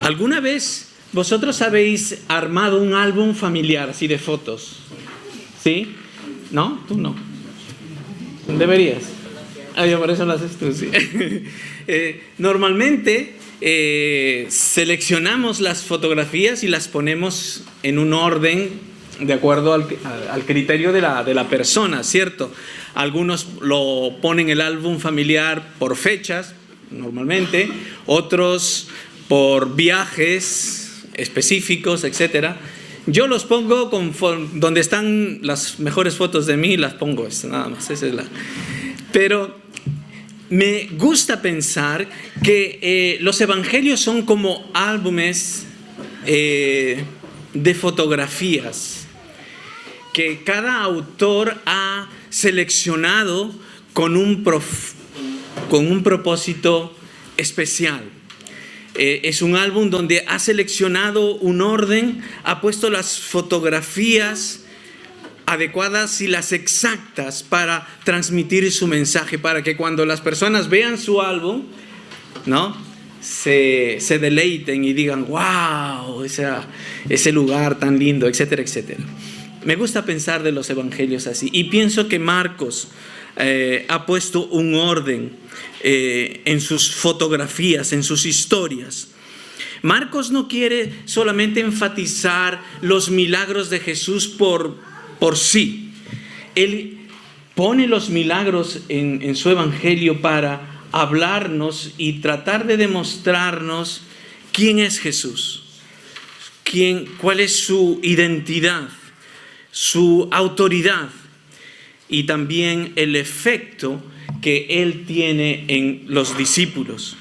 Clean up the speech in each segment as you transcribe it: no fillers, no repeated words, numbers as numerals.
¿Alguna vez vosotros habéis armado un álbum familiar así de fotos? ¿Sí? ¿No? Tú no. Deberías. Yo por eso lo haces tú, sí. Normalmente seleccionamos las fotografías y las ponemos en un orden de acuerdo al criterio de la persona, ¿cierto? Algunos lo ponen el álbum familiar por fechas, normalmente, otros por viajes específicos, etcétera. Yo los pongo donde están las mejores fotos de mí, las pongo, nada más, esa es la. Pero me gusta pensar que los evangelios son como álbumes de fotografías que cada autor ha seleccionado con un propósito especial. Es un álbum donde ha seleccionado un orden, ha puesto las fotografías adecuadas y las exactas para transmitir su mensaje, para que cuando las personas vean su álbum, ¿no?, se deleiten y digan, wow, ese lugar tan lindo, etcétera, etcétera. Me gusta pensar de los evangelios así, y pienso que Marcos ha puesto un orden en sus fotografías, en sus historias. Marcos no quiere solamente enfatizar los milagros de Jesús por sí. Él pone los milagros en su evangelio para hablarnos y tratar de demostrarnos quién es Jesús, cuál es su identidad, su autoridad y también el efecto que Él tiene en los discípulos.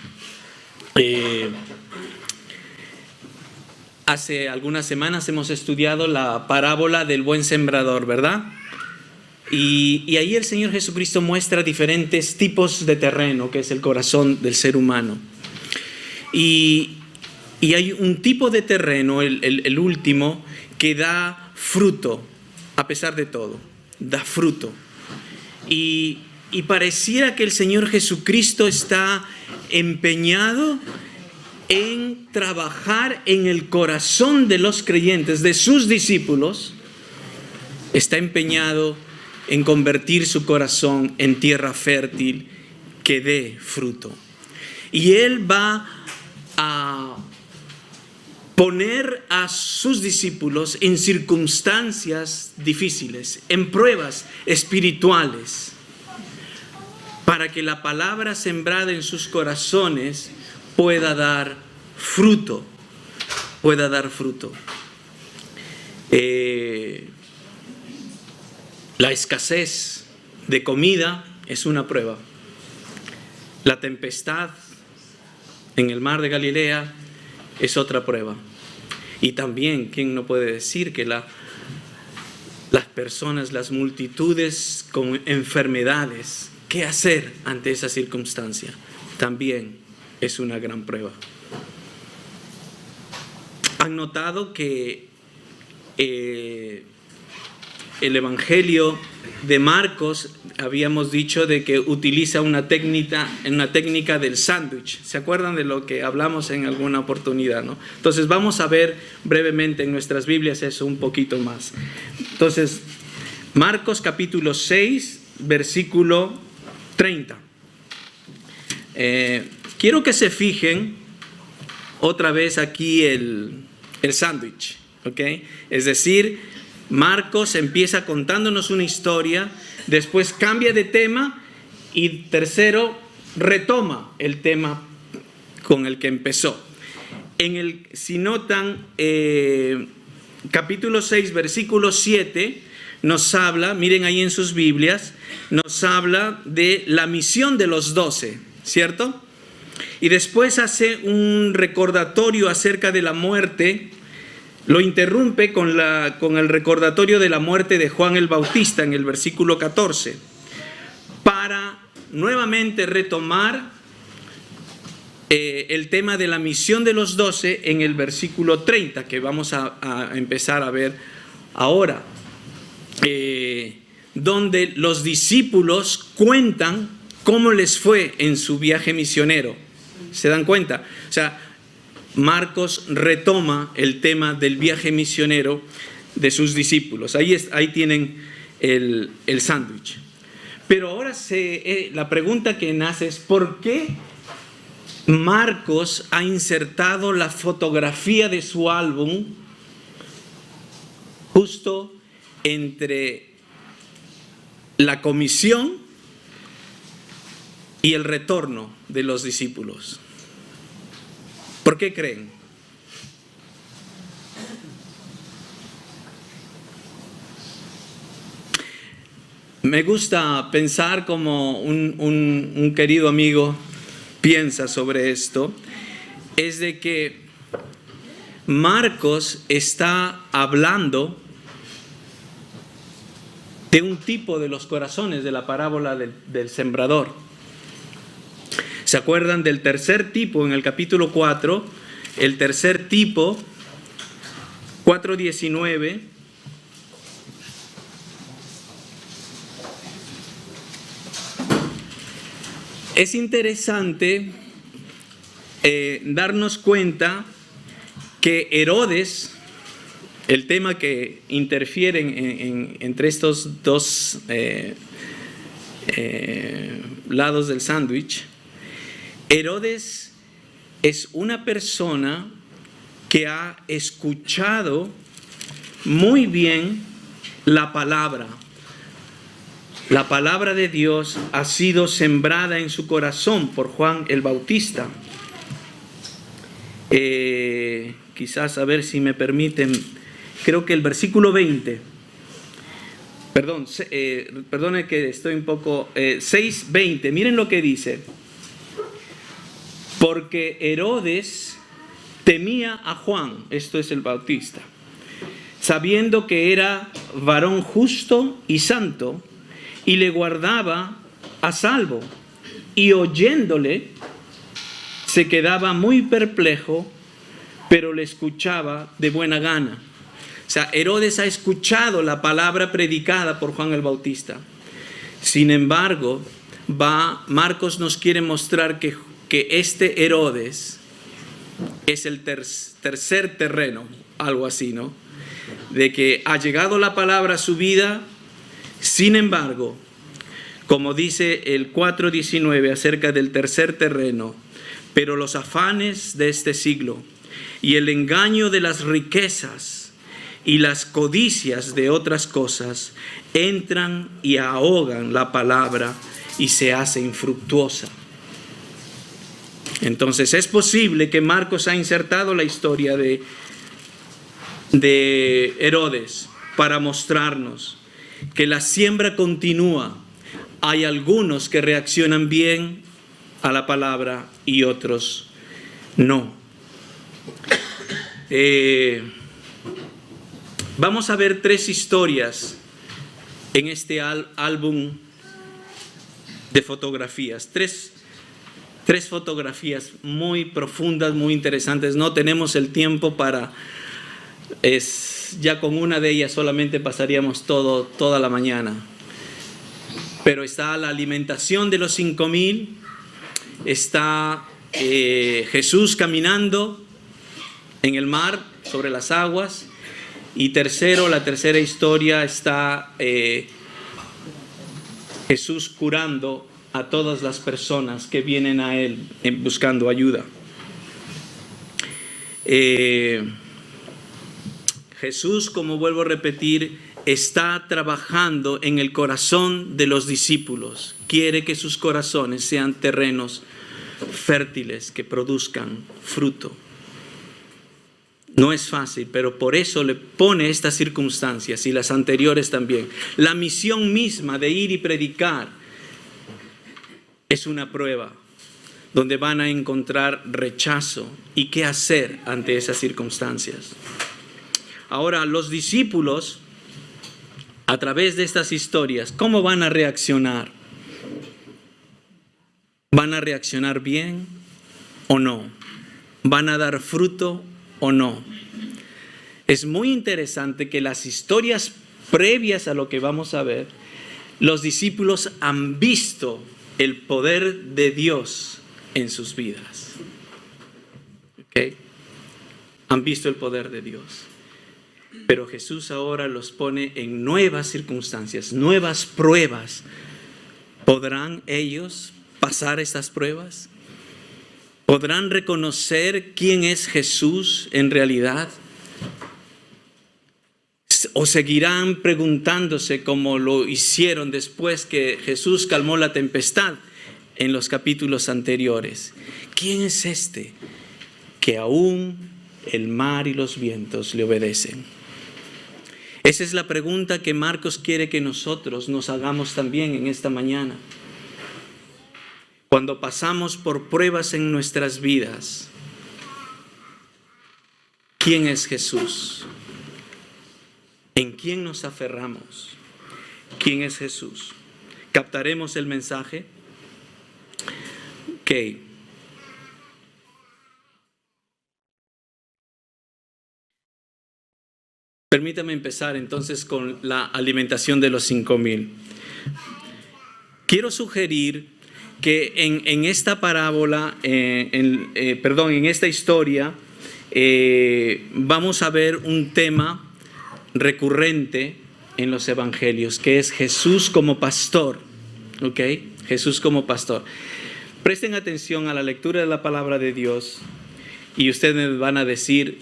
Hace algunas semanas hemos estudiado la parábola del buen sembrador, ¿verdad? Y ahí el Señor Jesucristo muestra diferentes tipos de terreno, que es el corazón del ser humano. Y hay un tipo de terreno, el último, que da fruto, a pesar de todo, da fruto. Y pareciera que el Señor Jesucristo está empeñado en trabajar en el corazón de los creyentes, de sus discípulos. Está empeñado en convertir su corazón en tierra fértil que dé fruto. Y Él va a poner a sus discípulos en circunstancias difíciles, en pruebas espirituales, para que la palabra sembrada en sus corazones pueda dar fruto, La escasez de comida es una prueba. La tempestad en el mar de Galilea es otra prueba. Y también, ¿quién no puede decir que las personas, las multitudes con enfermedades, qué hacer ante esa circunstancia? También es una gran prueba. ¿Han notado que el Evangelio de Marcos, habíamos dicho de que utiliza una técnica del sándwich? ¿Se acuerdan de lo que hablamos en alguna oportunidad, no? Entonces vamos a ver brevemente en nuestras Biblias eso un poquito más. Entonces, Marcos capítulo 6, versículo 30. Quiero que se fijen otra vez aquí el sándwich, ¿ok? Es decir, Marcos empieza contándonos una historia, después cambia de tema y tercero retoma el tema con el que empezó. Si notan, capítulo 6, versículo 7, nos habla, miren ahí en sus Biblias, nos habla de la misión de los 12, ¿cierto? Y después hace un recordatorio acerca de la muerte. Lo interrumpe con el recordatorio de la muerte de Juan el Bautista en el versículo 14, para nuevamente retomar el tema de la misión de los 12 en el versículo 30, que vamos a empezar a ver ahora, donde los discípulos cuentan cómo les fue en su viaje misionero. ¿Se dan cuenta? O sea, Marcos retoma el tema del viaje misionero de sus discípulos. Ahí tienen el sándwich. Pero ahora la pregunta que nace es: ¿por qué Marcos ha insertado la fotografía de su álbum justo entre la comisión y el retorno de los discípulos? ¿Por qué creen? Me gusta pensar como un querido amigo piensa sobre esto, es de que Marcos está hablando de un tipo de los corazones de la parábola del sembrador. ¿Se acuerdan del tercer tipo en el capítulo 4? El tercer tipo, 4:19. Es interesante darnos cuenta que Herodes, el tema que interfieren entre estos dos lados del sándwich, Herodes es una persona que ha escuchado muy bien la palabra. La palabra de Dios ha sido sembrada en su corazón por Juan el Bautista. Quizás, a ver si me permiten, creo que el versículo 20, perdone que estoy un poco, 6:20, miren lo que dice: porque Herodes temía a Juan, esto es el Bautista, sabiendo que era varón justo y santo, y le guardaba a salvo, y oyéndole se quedaba muy perplejo, pero le escuchaba de buena gana. O sea, Herodes ha escuchado la palabra predicada por Juan el Bautista. Sin embargo, Marcos nos quiere mostrar que este Herodes es el tercer terreno, algo así, ¿no? De que ha llegado la palabra a su vida. Sin embargo, como dice el 4:19 acerca del tercer terreno, pero los afanes de este siglo y el engaño de las riquezas y las codicias de otras cosas entran y ahogan la palabra y se hace infructuosa. Entonces es posible que Marcos ha insertado la historia de Herodes para mostrarnos que la siembra continúa. Hay algunos que reaccionan bien a la palabra y otros no. Vamos a ver 3 historias en este álbum de fotografías. Tres fotografías muy profundas, muy interesantes. No tenemos el tiempo para... ya con una de ellas solamente pasaríamos toda la mañana. Pero está la alimentación de los 5,000, está Jesús caminando en el mar sobre las aguas, y la tercera historia está Jesús curando a todas las personas que vienen a Él buscando ayuda. Jesús, como vuelvo a repetir, está trabajando en el corazón de los discípulos. Quiere que sus corazones sean terrenos fértiles que produzcan fruto. No es fácil, pero por eso le pone estas circunstancias y las anteriores también. La misión misma de ir y predicar es una prueba donde van a encontrar rechazo y qué hacer ante esas circunstancias. Ahora, los discípulos, a través de estas historias, ¿cómo van a reaccionar? ¿Van a reaccionar bien o no? ¿Van a dar fruto o no? Es muy interesante que las historias previas a lo que vamos a ver, los discípulos han visto el poder de Dios en sus vidas. ¿Okay? han visto el poder de Dios. Pero Jesús ahora los pone en nuevas circunstancias, nuevas pruebas. ¿Podrán ellos pasar estas pruebas? ¿Podrán reconocer quién es Jesús en realidad? ¿O seguirán preguntándose como lo hicieron después que Jesús calmó la tempestad en los capítulos anteriores? ¿Quién es este que aún el mar y los vientos le obedecen? Esa es la pregunta que Marcos quiere que nosotros nos hagamos también en esta mañana. Cuando pasamos por pruebas en nuestras vidas, ¿quién es Jesús? ¿En quién nos aferramos? ¿Quién es Jesús? ¿Captaremos el mensaje? Ok. Permítame empezar entonces con la alimentación de los 5,000. Quiero sugerir que en esta parábola, en esta historia, vamos a ver un tema recurrente en los evangelios, que es Jesús como pastor. ¿Ok? Jesús como pastor. Presten atención a la lectura de la palabra de Dios y ustedes me van a decir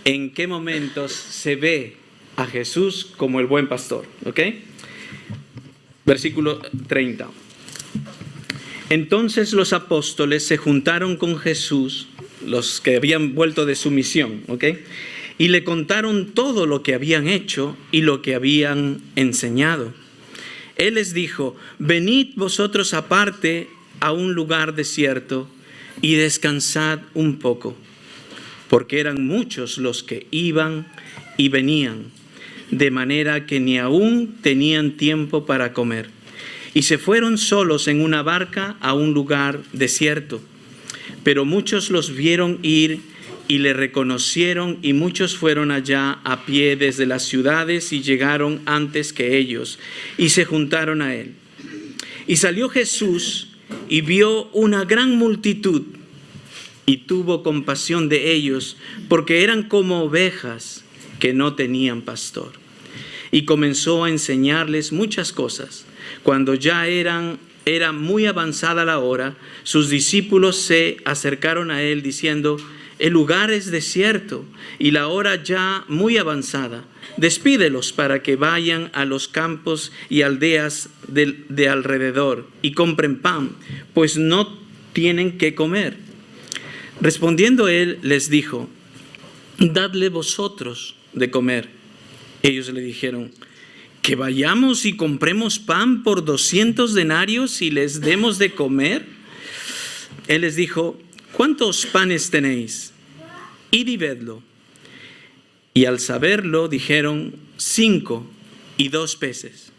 en qué momentos se ve a Jesús como el buen pastor. ¿Ok? Versículo 30. Entonces los apóstoles se juntaron con Jesús, los que habían vuelto de su misión, ¿ok? Y le contaron todo lo que habían hecho y lo que habían enseñado. Él les dijo: venid vosotros aparte a un lugar desierto y descansad un poco, porque eran muchos los que iban y venían, de manera que ni aún tenían tiempo para comer. Y se fueron solos en una barca a un lugar desierto. Pero muchos los vieron ir y le reconocieron, y muchos fueron allá a pie desde las ciudades y llegaron antes que ellos y se juntaron a él. Y salió Jesús y vio una gran multitud y tuvo compasión de ellos, porque eran como ovejas que no tenían pastor. Y comenzó a enseñarles muchas cosas. Cuando ya era muy avanzada la hora, sus discípulos se acercaron a él diciendo: el lugar es desierto y la hora ya muy avanzada. Despídelos para que vayan a los campos y aldeas de alrededor y compren pan, pues no tienen qué comer. Respondiendo él les dijo: dadle vosotros de comer. Ellos le dijeron: ¿que vayamos y compremos pan por 200 denarios y les demos de comer? Él les dijo: ¿cuántos panes tenéis? Id y vedlo. Y al saberlo dijeron: 5 y 2 peces.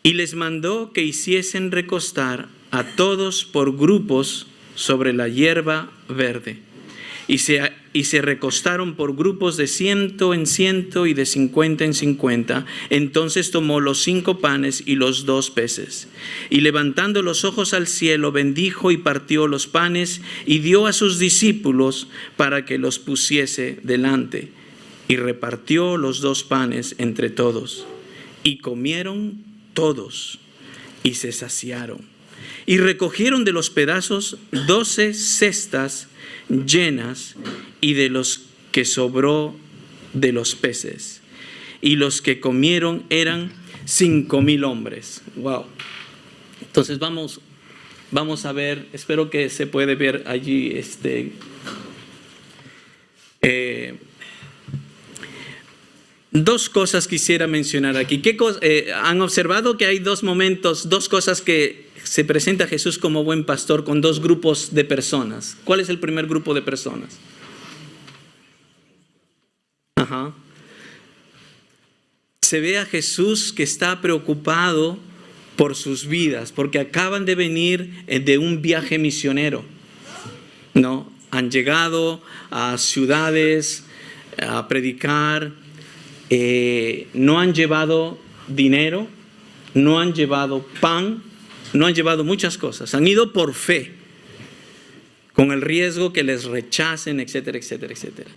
Y les mandó que hiciesen recostar a todos por grupos sobre la hierba verde. Y se recostaron por grupos de 100 en 100 y de 50 en 50. Entonces tomó los 5 panes y los 2 peces. Y levantando los ojos al cielo, bendijo y partió los panes y dio a sus discípulos para que los pusiese delante. Y repartió los 2 panes entre todos. Y comieron todos y se saciaron. Y recogieron de los pedazos 12 cestas llenas, y de los que sobró de los peces. Y los que comieron eran 5,000 hombres. Wow. Entonces vamos a ver, espero que se puede ver allí dos cosas quisiera mencionar aquí. Han observado que hay 2 momentos, 2 cosas que se presenta Jesús como buen pastor con 2 grupos de personas. ¿Cuál es el primer grupo de personas? Se ve a Jesús que está preocupado por sus vidas, porque acaban de venir de un viaje misionero, ¿no? Han llegado a ciudades a predicar, no han llevado dinero, no han llevado pan, no han llevado muchas cosas, han ido por fe. con el riesgo que les rechacen, etcétera, etcétera, etcétera.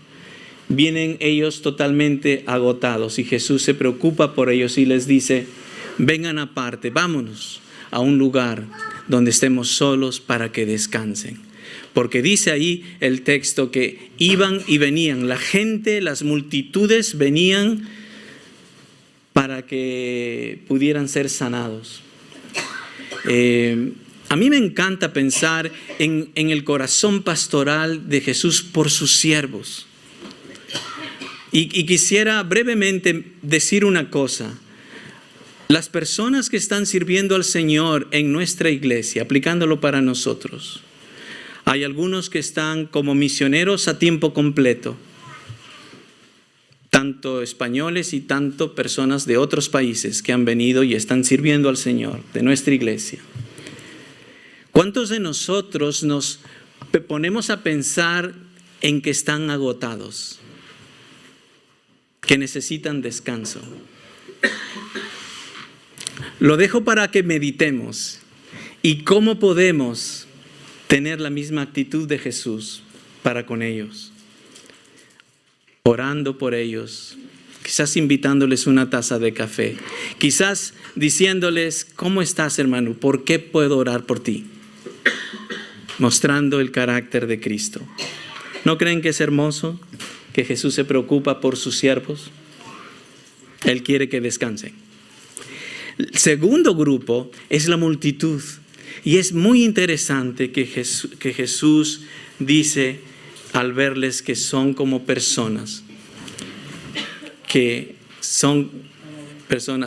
Vienen ellos totalmente agotados y Jesús se preocupa por ellos y les dice: vengan aparte, vámonos a un lugar donde estemos solos para que descansen. Porque dice ahí el texto que iban y venían, la gente, las multitudes venían para que pudieran ser sanados. A mí me encanta pensar en el corazón pastoral de Jesús por sus siervos. Y quisiera brevemente decir una cosa. Las personas que están sirviendo al Señor en nuestra iglesia, aplicándolo para nosotros, hay algunos que están como misioneros a tiempo completo, tanto españoles y tanto personas de otros países que han venido y están sirviendo al Señor de nuestra iglesia. ¿Cuántos de nosotros nos ponemos a pensar en que están agotados, que necesitan descanso? Lo dejo para que meditemos y cómo podemos tener la misma actitud de Jesús para con ellos, orando por ellos, quizás invitándoles una taza de café, quizás diciéndoles: ¿cómo estás, hermano? ¿Por qué puedo orar por ti? Mostrando el carácter de Cristo. ¿No creen que es hermoso que Jesús se preocupa por sus siervos? Él quiere que descansen. El segundo grupo es la multitud. Y es muy interesante que Jesús dice al verles que son como personas,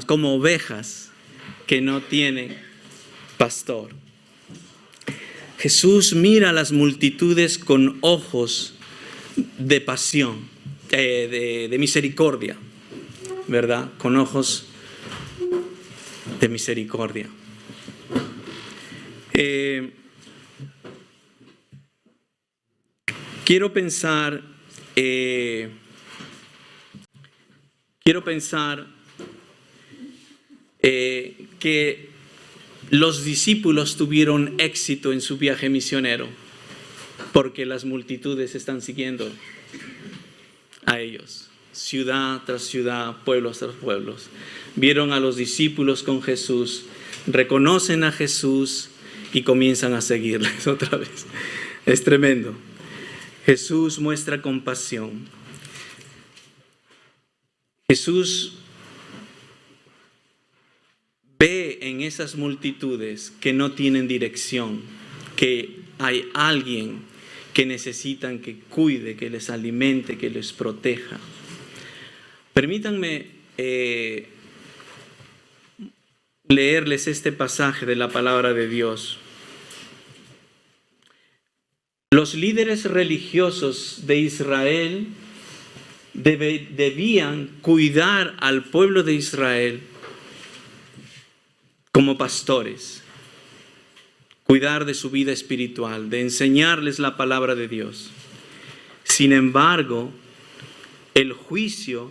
como ovejas que no tienen pastor. Jesús mira a las multitudes con ojos de pasión, de misericordia, ¿verdad? Con ojos de misericordia. Quiero pensar que los discípulos tuvieron éxito en su viaje misionero porque las multitudes están siguiendo a ellos, ciudad tras ciudad, pueblos tras pueblos. Vieron a los discípulos con Jesús, reconocen a Jesús y comienzan a seguirles otra vez. Es tremendo. Jesús muestra compasión. Jesús ve en esas multitudes que no tienen dirección, que hay alguien que necesitan que cuide, que les alimente, que les proteja. Permítanme leerles este pasaje de la palabra de Dios. Los líderes religiosos de Israel debían cuidar al pueblo de Israel como pastores, cuidar de su vida espiritual, de enseñarles la palabra de Dios. Sin embargo, el juicio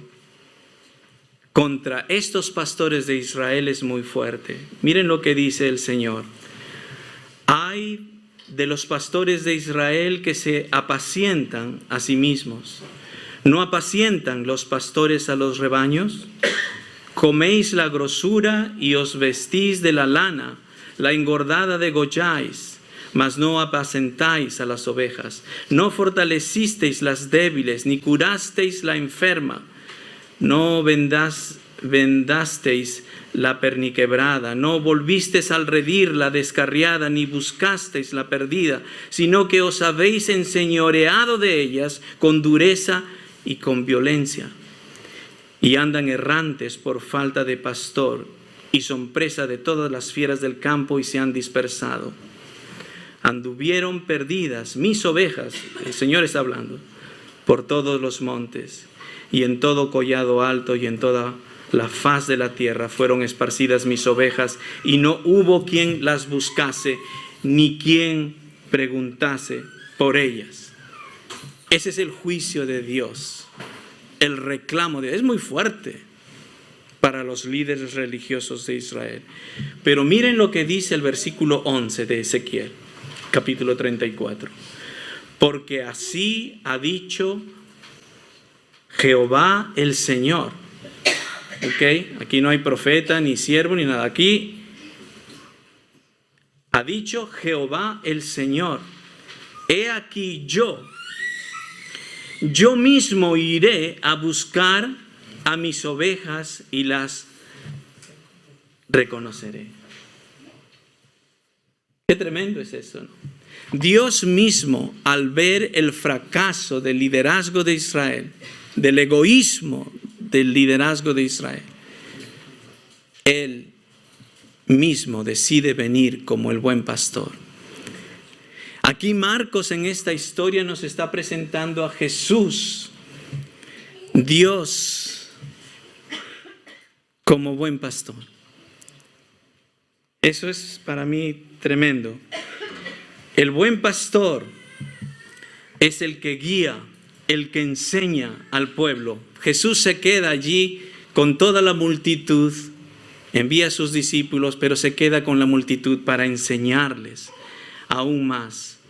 contra estos pastores de Israel es muy fuerte. Miren lo que dice el Señor. Hay de los pastores de Israel que se apacientan a sí mismos. ¿No apacientan los pastores a los rebaños? Coméis la grosura y os vestís de la lana, la engordada degolláis, mas no apacentáis a las ovejas. No fortalecisteis las débiles, ni curasteis la enferma. No vendasteis la perniquebrada, no volvisteis al redil la descarriada, ni buscasteis la perdida, sino que os habéis enseñoreado de ellas con dureza y con violencia. Y andan errantes por falta de pastor, y son presa de todas las fieras del campo y se han dispersado. Anduvieron perdidas mis ovejas, el Señor está hablando, por todos los montes, y en todo collado alto y en toda la faz de la tierra fueron esparcidas mis ovejas, y no hubo quien las buscase, ni quien preguntase por ellas. Ese es el juicio de Dios, el reclamo de Dios. Es muy fuerte para los líderes religiosos de Israel. Pero miren lo que dice el versículo 11 de Ezequiel, capítulo 34. porque así ha dicho Jehová el Señor. ¿Ok? Aquí no hay profeta, ni siervo, ni nada. Aquí ha dicho Jehová el Señor. He aquí yo mismo iré a buscar a mis ovejas y las reconoceré. Qué tremendo es eso, ¿no? Dios mismo, al ver el fracaso del liderazgo de Israel, del egoísmo del liderazgo de Israel, Él mismo decide venir como el buen pastor. Aquí Marcos en esta historia nos está presentando a Jesús, Dios, como buen pastor. Eso es para mí tremendo. El buen pastor es el que guía, el que enseña al pueblo. Jesús se queda allí con toda la multitud, envía a sus discípulos, pero se queda con la multitud para enseñarles aún más.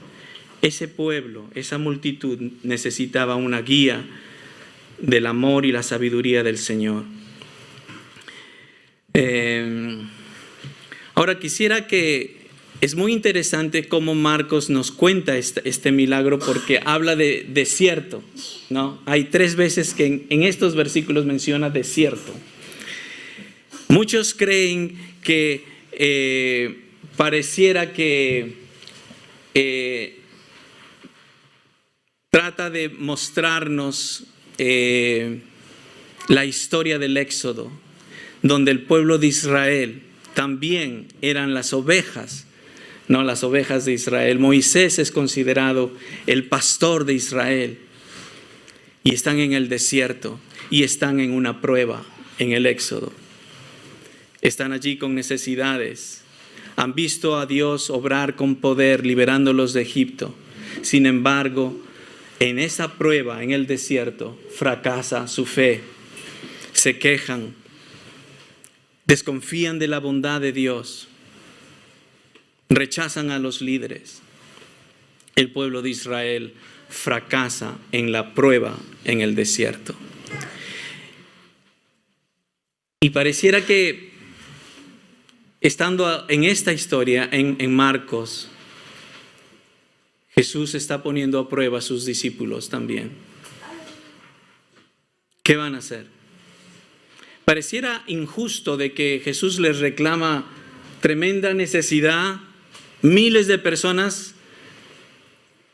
Ese pueblo, esa multitud necesitaba una guía del amor y la sabiduría del Señor. Ahora quisiera es muy interesante cómo Marcos nos cuenta este milagro, porque habla de desierto, ¿no? Hay 3 veces que en estos versículos menciona desierto. Muchos creen que pareciera que trata de mostrarnos la historia del Éxodo, donde el pueblo de Israel también eran las ovejas, no las ovejas de Israel. Moisés es considerado el pastor de Israel y están en el desierto y están en una prueba en el Éxodo. Están allí con necesidades. Han visto a Dios obrar con poder liberándolos de Egipto. Sin embargo, en esa prueba en el desierto fracasa su fe. Se quejan, desconfían de la bondad de Dios. Rechazan a los líderes. El pueblo de Israel fracasa en la prueba en el desierto. Y pareciera que, estando en esta historia, en Marcos, Jesús está poniendo a prueba a sus discípulos también. ¿Qué van a hacer? Pareciera injusto de que Jesús les reclama tremenda necesidad, miles de personas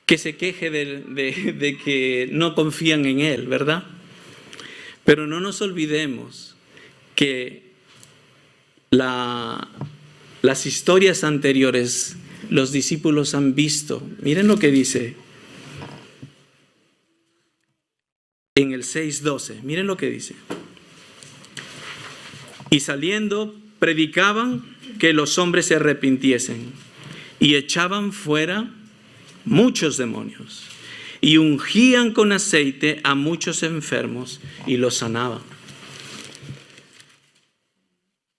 que se queje de que no confían en Él, ¿verdad? Pero no nos olvidemos que las historias anteriores, los discípulos han visto. Miren lo que dice en el 6:12. Miren lo que dice. Y saliendo, predicaban que los hombres se arrepintiesen y echaban fuera muchos demonios y ungían con aceite a muchos enfermos y los sanaban.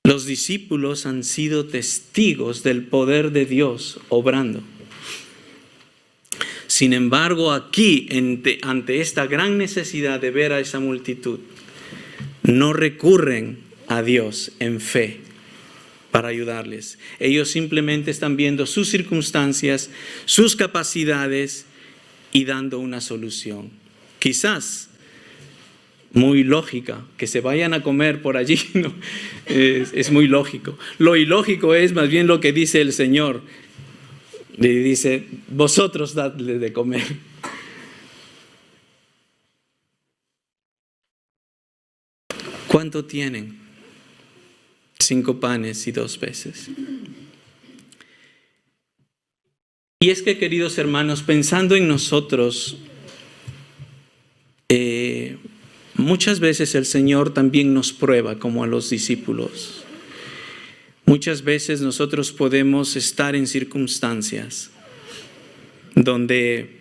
Los discípulos han sido testigos del poder de Dios obrando. Sin embargo, aquí, ante esta gran necesidad de ver a esa multitud, no recurren a Dios en fe para ayudarles. Ellos simplemente están viendo sus circunstancias, sus capacidades y dando una solución. Quizás muy lógica, que se vayan a comer por allí, ¿no? Es muy lógico. Lo ilógico es más bien lo que dice el Señor. Le dice, vosotros dadle de comer. ¿Cuánto tienen? 5 panes y 2 peces. Y es que, queridos hermanos, pensando en nosotros, muchas veces el Señor también nos prueba como a los discípulos. Muchas veces nosotros podemos estar en circunstancias donde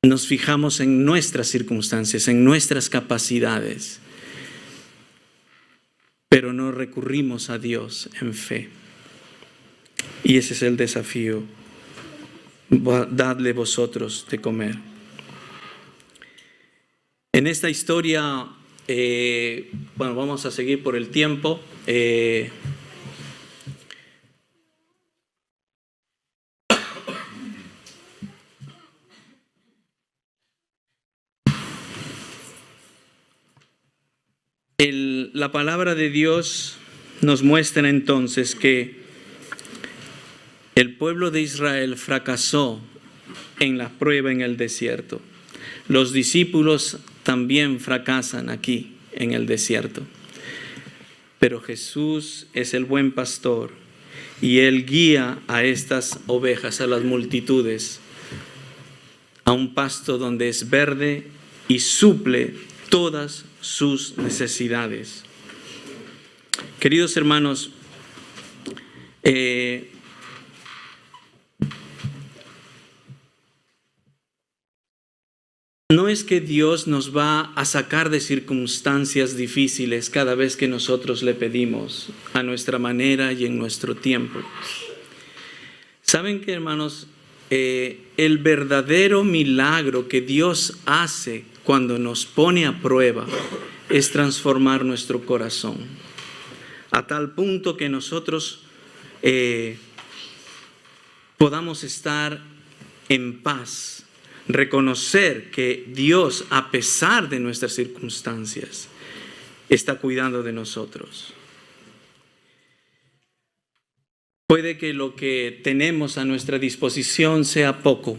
nos fijamos en nuestras circunstancias, en nuestras capacidades, pero no recurrimos a Dios en fe. Y ese es el desafío. dadle vosotros de comer. En esta historia, vamos a seguir por el tiempo. La palabra de Dios nos muestra entonces que el pueblo de Israel fracasó en la prueba en el desierto. Los discípulos también fracasan aquí en el desierto. Pero Jesús es el buen pastor y Él guía a estas ovejas, a las multitudes, a un pasto donde es verde y suple todas sus necesidades. Queridos hermanos, no es que Dios nos va a sacar de circunstancias difíciles cada vez que nosotros le pedimos, a nuestra manera y en nuestro tiempo. ¿Saben qué, hermanos? El verdadero milagro que Dios hace cuando nos pone a prueba es transformar nuestro corazón, a tal punto que nosotros podamos estar en paz, reconocer que Dios, a pesar de nuestras circunstancias, está cuidando de nosotros. Puede que lo que tenemos a nuestra disposición sea poco,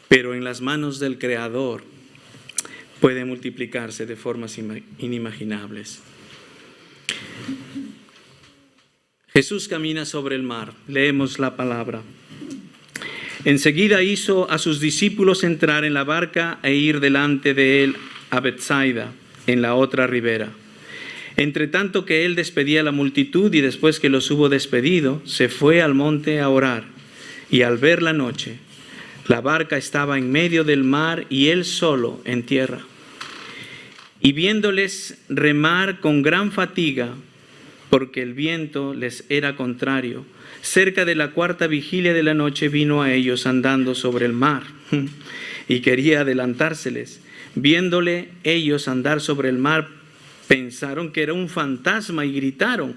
pero en las manos del Creador puede multiplicarse de formas inimaginables. Jesús camina sobre el mar. Leemos la palabra. Enseguida hizo a sus discípulos entrar en la barca e ir delante de él a Betsaida, en la otra ribera. Entre tanto que él despedía a la multitud y después que los hubo despedido, se fue al monte a orar. Y al ver la noche, la barca estaba en medio del mar y él solo en tierra. Y viéndoles remar con gran fatiga, porque el viento les era contrario, cerca de la cuarta vigilia de la noche vino a ellos andando sobre el mar y quería adelantárseles. Viéndole ellos andar sobre el mar, pensaron que era un fantasma y gritaron,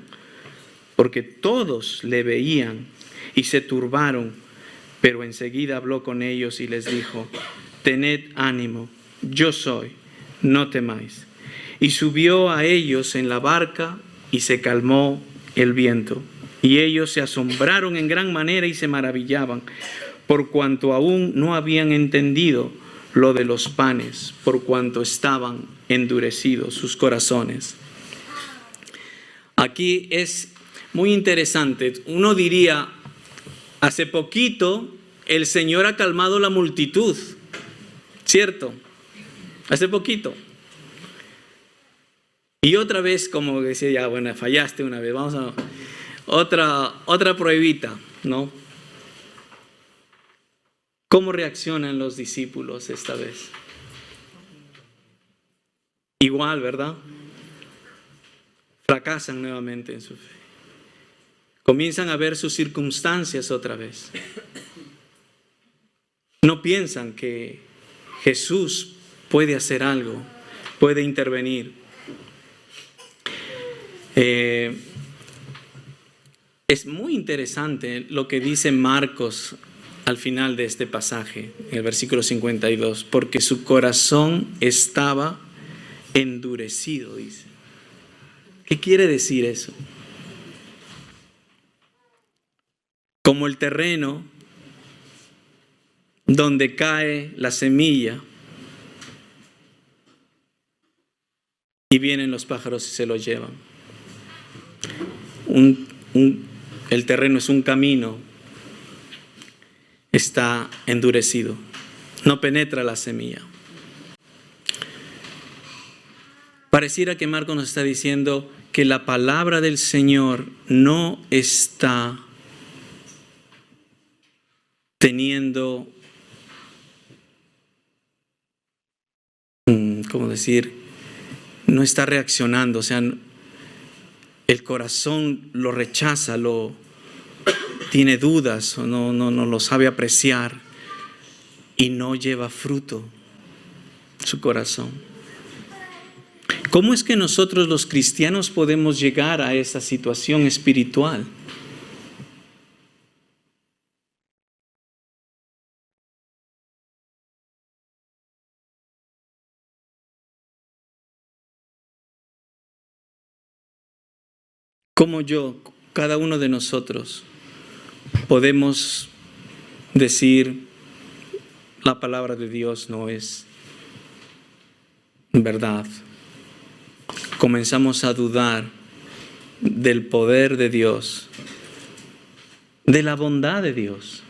porque todos le veían y se turbaron. Pero enseguida habló con ellos y les dijo: tened ánimo, yo soy, no temáis. Y subió a ellos en la barca y se calmó el viento. Y ellos se asombraron en gran manera y se maravillaban, por cuanto aún no habían entendido lo de los panes, por cuanto estaban endurecidos sus corazones. Aquí es muy interesante. Uno diría, hace poquito el Señor ha calmado la multitud, ¿cierto? Hace poquito. Y otra vez, como decía, ya bueno, fallaste una vez, vamos a otra pruebita, ¿no? ¿Cómo reaccionan los discípulos esta vez? Igual, ¿verdad? Fracasan nuevamente en su fe. Comienzan a ver sus circunstancias otra vez. No piensan que Jesús puede hacer algo, puede intervenir. Es muy interesante lo que dice Marcos al final de este pasaje, en el versículo 52, porque su corazón estaba endurecido, dice. ¿Qué quiere decir eso? Como el terreno donde cae la semilla y vienen los pájaros y se lo llevan. El terreno es un camino, está endurecido, no penetra la semilla. Pareciera que Marcos nos está diciendo que la palabra del Señor no está teniendo, ¿cómo decir? No está reaccionando, o sea, el corazón lo rechaza, tiene dudas o no lo sabe apreciar y no lleva fruto su corazón. ¿Cómo es que nosotros los cristianos podemos llegar a esa situación espiritual? ¿Cómo cada uno de nosotros, podemos decir la palabra de Dios no es verdad? Comenzamos a dudar del poder de Dios, de la bondad de Dios.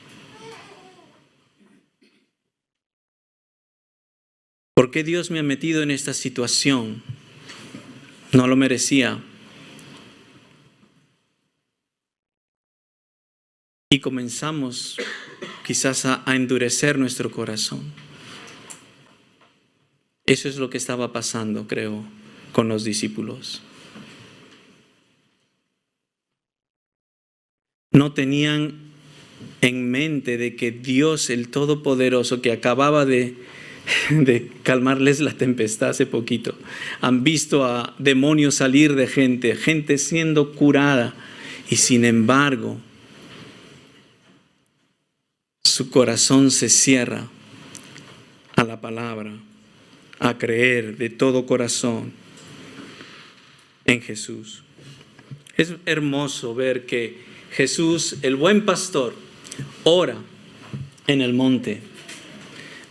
¿Por qué Dios me ha metido en esta situación? No lo merecía. Y comenzamos quizás a endurecer nuestro corazón. Eso es lo que estaba pasando, creo, con los discípulos. No tenían en mente de que Dios, el Todopoderoso, que acababa de calmarles la tempestad hace poquito, han visto a demonios salir de gente siendo curada, y sin embargo, su corazón se cierra a la palabra, a creer de todo corazón en Jesús. Es hermoso ver que Jesús, el buen pastor, ora en el monte.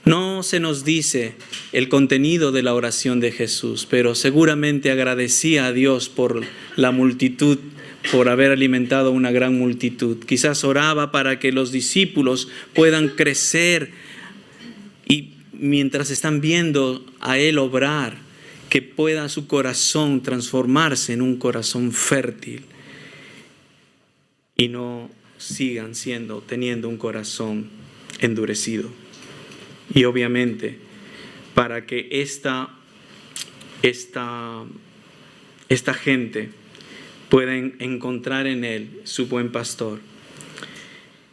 No se nos dice el contenido de la oración de Jesús, pero seguramente agradecía a Dios por la multitud, por haber alimentado una gran multitud. Quizás oraba para que los discípulos puedan crecer y mientras están viendo a Él obrar, que pueda su corazón transformarse en un corazón fértil y no sigan teniendo un corazón endurecido. Y obviamente, para que esta gente pueden encontrar en Él su buen pastor.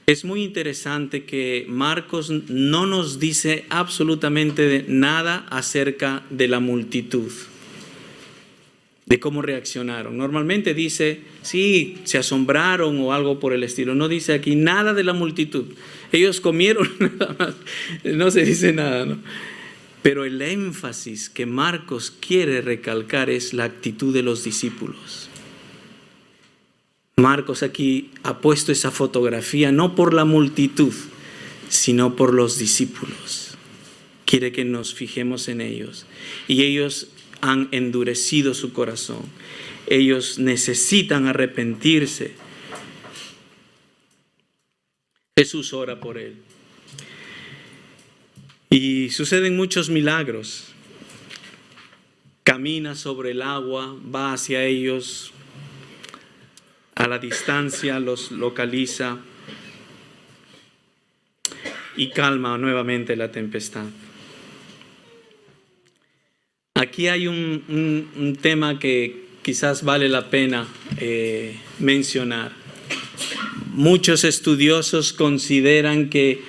Es muy interesante que Marcos no nos dice absolutamente nada acerca de la multitud, de cómo reaccionaron. Normalmente dice, sí, se asombraron o algo por el estilo. No dice aquí nada de la multitud. Ellos comieron nada más. No se dice nada, ¿no? Pero el énfasis que Marcos quiere recalcar es la actitud de los discípulos. Marcos aquí ha puesto esa fotografía no por la multitud, sino por los discípulos. Quiere que nos fijemos en ellos. Y ellos han endurecido su corazón. Ellos necesitan arrepentirse. Jesús ora por él. Y suceden muchos milagros. Camina sobre el agua, va hacia ellos. A la distancia los localiza y calma nuevamente la tempestad. Aquí hay un tema que quizás vale la pena mencionar. Muchos estudiosos consideran que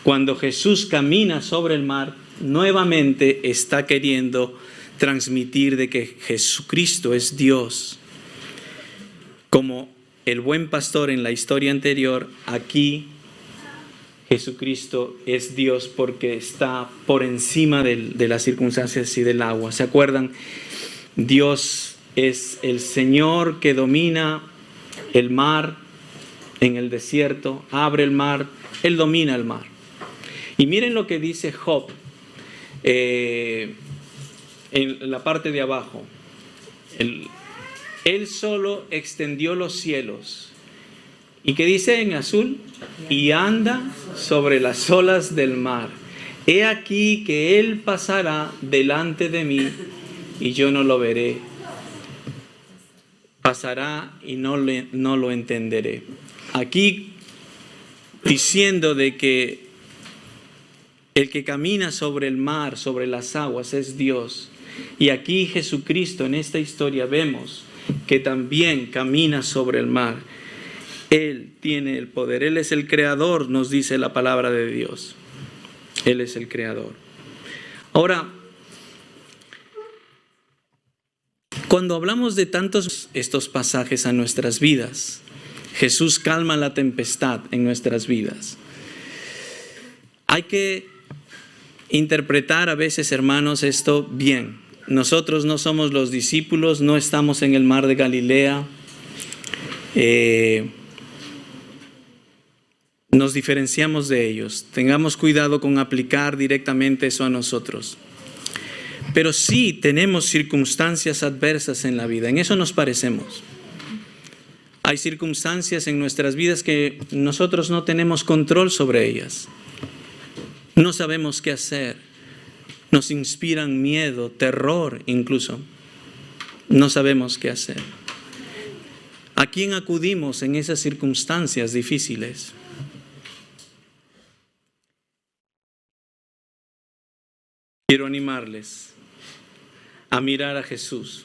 cuando Jesús camina sobre el mar, nuevamente está queriendo transmitir de que Jesucristo es Dios. Como el buen pastor en la historia anterior, aquí Jesucristo es Dios porque está por encima de las circunstancias y del agua. ¿Se acuerdan? Dios es el Señor que domina el mar en el desierto, abre el mar, Él domina el mar. Y miren lo que dice Job en la parte de abajo. Él solo extendió los cielos. ¿Y qué dice en azul? Y anda sobre las olas del mar. He aquí que Él pasará delante de mí y yo no lo veré. Pasará y no lo entenderé. Aquí diciendo de que el que camina sobre el mar, sobre las aguas, es Dios. Y aquí Jesucristo en esta historia vemos que también camina sobre el mar. Él tiene el poder. Él es el creador, nos dice la palabra de Dios. Él es el creador. Ahora, cuando hablamos de tantos estos pasajes a nuestras vidas, Jesús calma la tempestad en nuestras vidas. Hay que interpretar a veces, hermanos, esto bien. Nosotros no somos los discípulos, no estamos en el mar de Galilea. Nos diferenciamos de ellos. Tengamos cuidado con aplicar directamente eso a nosotros. Pero sí tenemos circunstancias adversas en la vida. En eso nos parecemos. Hay circunstancias en nuestras vidas que nosotros no tenemos control sobre ellas. No sabemos qué hacer. Nos inspiran miedo, terror incluso. No sabemos qué hacer. ¿A quién acudimos en esas circunstancias difíciles? Quiero animarles a mirar a Jesús.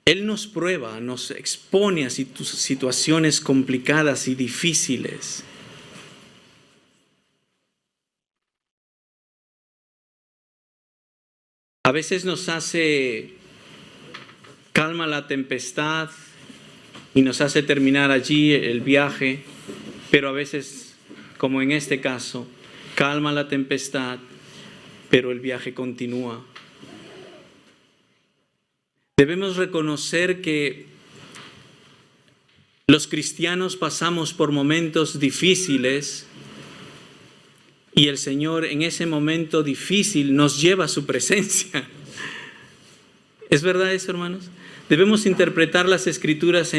Él nos prueba, nos expone a situaciones complicadas y difíciles. A veces nos hace calma la tempestad y nos hace terminar allí el viaje, pero a veces, como en este caso, calma la tempestad, pero el viaje continúa. Debemos reconocer que los cristianos pasamos por momentos difíciles y el Señor en ese momento difícil nos lleva a su presencia. ¿Es verdad eso, hermanos? Debemos interpretar las Escrituras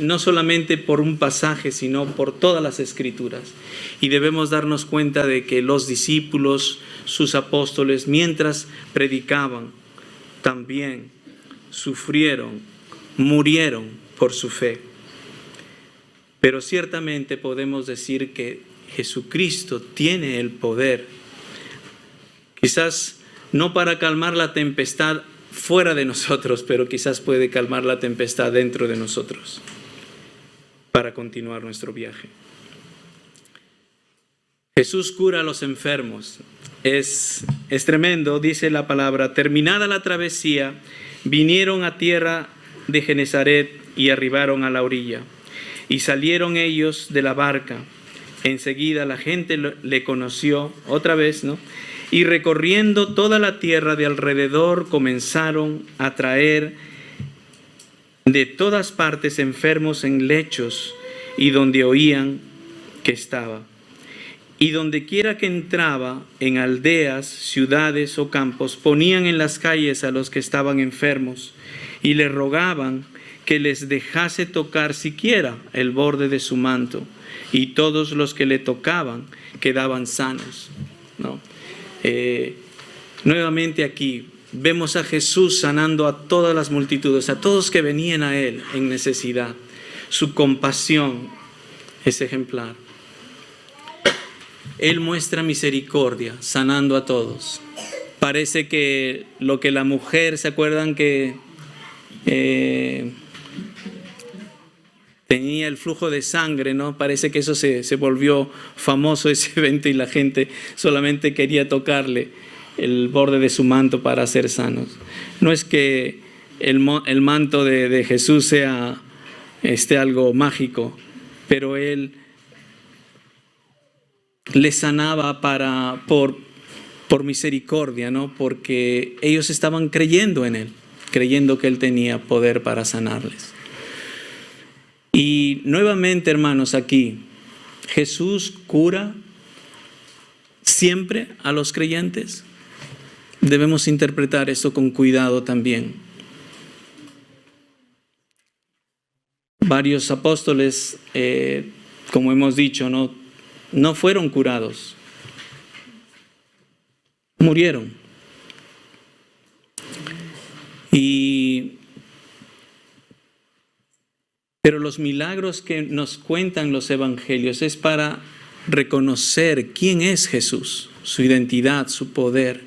no solamente por un pasaje, sino por todas las Escrituras. Y debemos darnos cuenta de que los discípulos, sus apóstoles, mientras predicaban, también sufrieron, murieron por su fe. Pero ciertamente podemos decir que Jesucristo tiene el poder, quizás no para calmar la tempestad fuera de nosotros, pero quizás puede calmar la tempestad dentro de nosotros para continuar nuestro viaje. Jesús cura a los enfermos. Es tremendo, dice la palabra. Terminada la travesía, vinieron a tierra de Genesaret y arribaron a la orilla. Y salieron ellos de la barca. Enseguida la gente le conoció otra vez, ¿no? Y recorriendo toda la tierra de alrededor comenzaron a traer de todas partes enfermos en lechos y donde oían que estaba. Y donde quiera que entraba, en aldeas, ciudades o campos, ponían en las calles a los que estaban enfermos y le rogaban que les dejase tocar siquiera el borde de su manto. Y todos los que le tocaban quedaban sanos, ¿no? Nuevamente aquí vemos a Jesús sanando a todas las multitudes, a todos que venían a Él en necesidad. Su compasión es ejemplar. Él muestra misericordia, sanando a todos. Parece que lo que la mujer, ¿se acuerdan que tenía el flujo de sangre, ¿no? Parece que eso se volvió famoso, ese evento, y la gente solamente quería tocarle el borde de su manto para ser sanos. No es que el manto de Jesús sea algo mágico, pero Él le sanaba por misericordia, ¿no? Porque ellos estaban creyendo en Él, creyendo que Él tenía poder para sanarles. Y nuevamente, hermanos, aquí Jesús cura siempre a los creyentes. Debemos interpretar esto con cuidado también. Varios apóstoles, como hemos dicho, no fueron curados, murieron. Pero los milagros que nos cuentan los evangelios es para reconocer quién es Jesús, su identidad, su poder,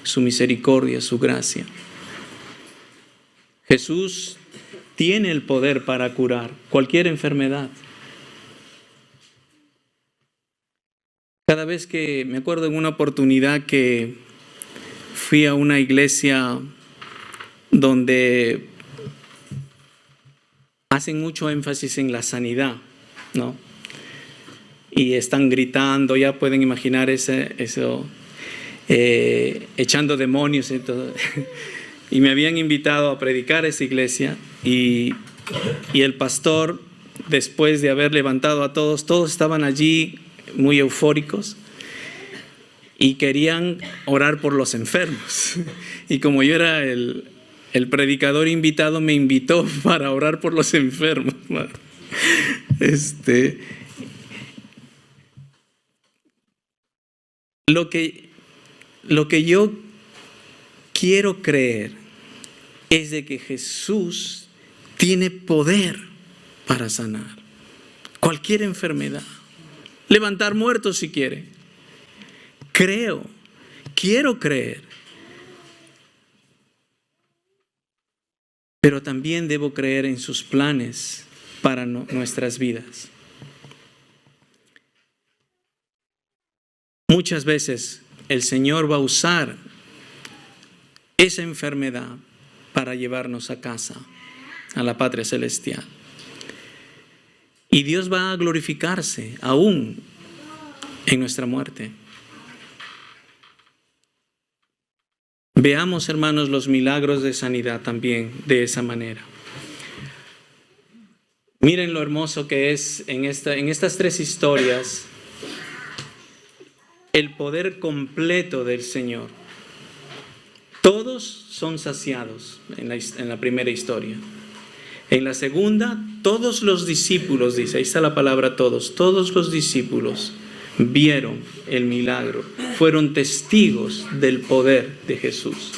su misericordia, su gracia. Jesús tiene el poder para curar cualquier enfermedad. Cada vez que me acuerdo en una oportunidad que fui a una iglesia donde hacen mucho énfasis en la sanidad, ¿no? Y están gritando, ya pueden imaginar eso, echando demonios y todo. Y me habían invitado a predicar a esa iglesia y el pastor, después de haber levantado a todos estaban allí muy eufóricos y querían orar por los enfermos. Y como yo era el predicador invitado, me invitó para orar por los enfermos. Lo que yo quiero creer es de que Jesús tiene poder para sanar cualquier enfermedad, levantar muertos si quiere. Quiero creer, pero también debo creer en sus planes para nuestras vidas. Muchas veces el Señor va a usar esa enfermedad para llevarnos a casa, a la patria celestial. Y Dios va a glorificarse aún en nuestra muerte. Veamos, hermanos, los milagros de sanidad también de esa manera. Miren lo hermoso que es en estas tres historias el poder completo del Señor. Todos son saciados en la primera historia. En la segunda, todos los discípulos, dice, ahí está la palabra todos los discípulos vieron el milagro, fueron testigos del poder de Jesús.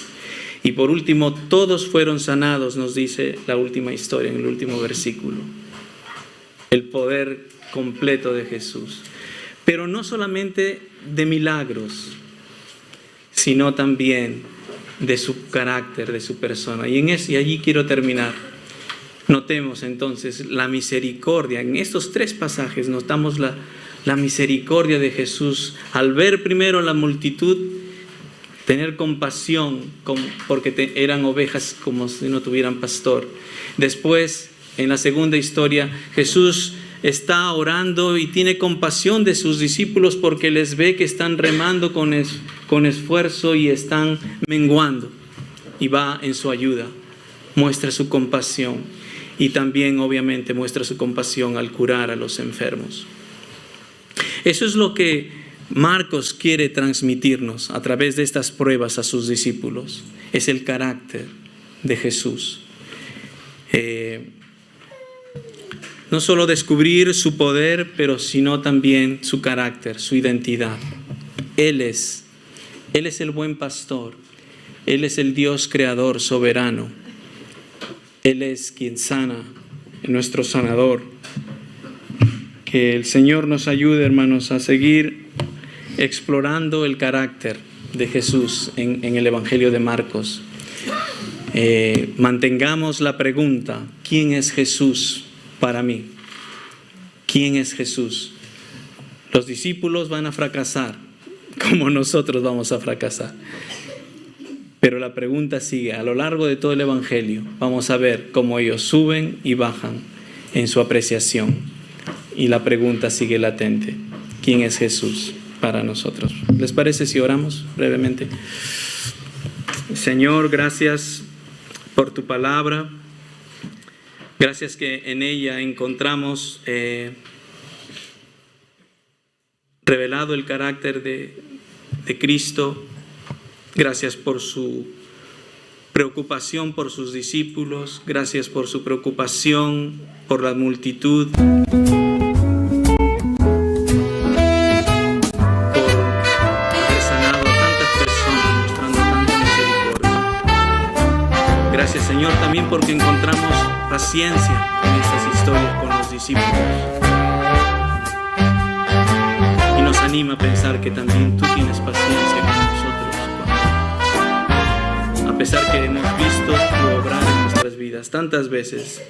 Y por último, todos fueron sanados, nos dice la última historia, en el último versículo. El poder completo de Jesús. Pero no solamente de milagros, sino también de su carácter, de su persona. Y allí quiero terminar. Notemos entonces la misericordia. En estos tres pasajes notamos la misericordia de Jesús. Al ver primero la multitud, tener compasión porque eran ovejas como si no tuvieran pastor. Después, en la segunda historia, Jesús está orando y tiene compasión de sus discípulos porque les ve que están remando con esfuerzo y están menguando. Y va en su ayuda, muestra su compasión. Y también, obviamente, muestra su compasión al curar a los enfermos. Eso es lo que Marcos quiere transmitirnos a través de estas pruebas a sus discípulos. Es el carácter de Jesús. No solo descubrir su poder, pero sino también su carácter, su identidad. Él es el buen pastor. Él es el Dios creador, soberano. Él es quien sana, nuestro sanador. Que el Señor nos ayude, hermanos, a seguir explorando el carácter de Jesús en el Evangelio de Marcos. Mantengamos la pregunta: ¿quién es Jesús para mí? ¿Quién es Jesús? Los discípulos van a fracasar, como nosotros vamos a fracasar. Pero la pregunta sigue. A lo largo de todo el Evangelio vamos a ver cómo ellos suben y bajan en su apreciación. Y la pregunta sigue latente: ¿quién es Jesús para nosotros? ¿Les parece si oramos brevemente? Señor, gracias por tu palabra. Gracias que en ella encontramos revelado el carácter de Cristo. Gracias por su preocupación por sus discípulos. Gracias por su preocupación por la multitud. Por haber sanado a tantas personas, mostrando tanta misericordia. Gracias, Señor, también porque encontramos paciencia en estas historias con los discípulos. Y nos anima a pensar que también tú tienes paciencia con nosotros. A pesar que hemos visto tu obrar en nuestra nuestras vidas. Tantas veces,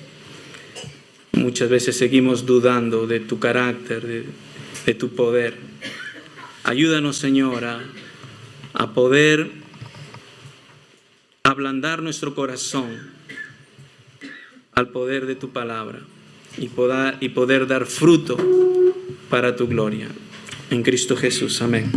muchas veces seguimos dudando de tu carácter, de tu poder. Ayúdanos, Señor, a poder ablandar nuestro corazón al poder de tu palabra y poder dar fruto para tu gloria. En Cristo Jesús. Amén.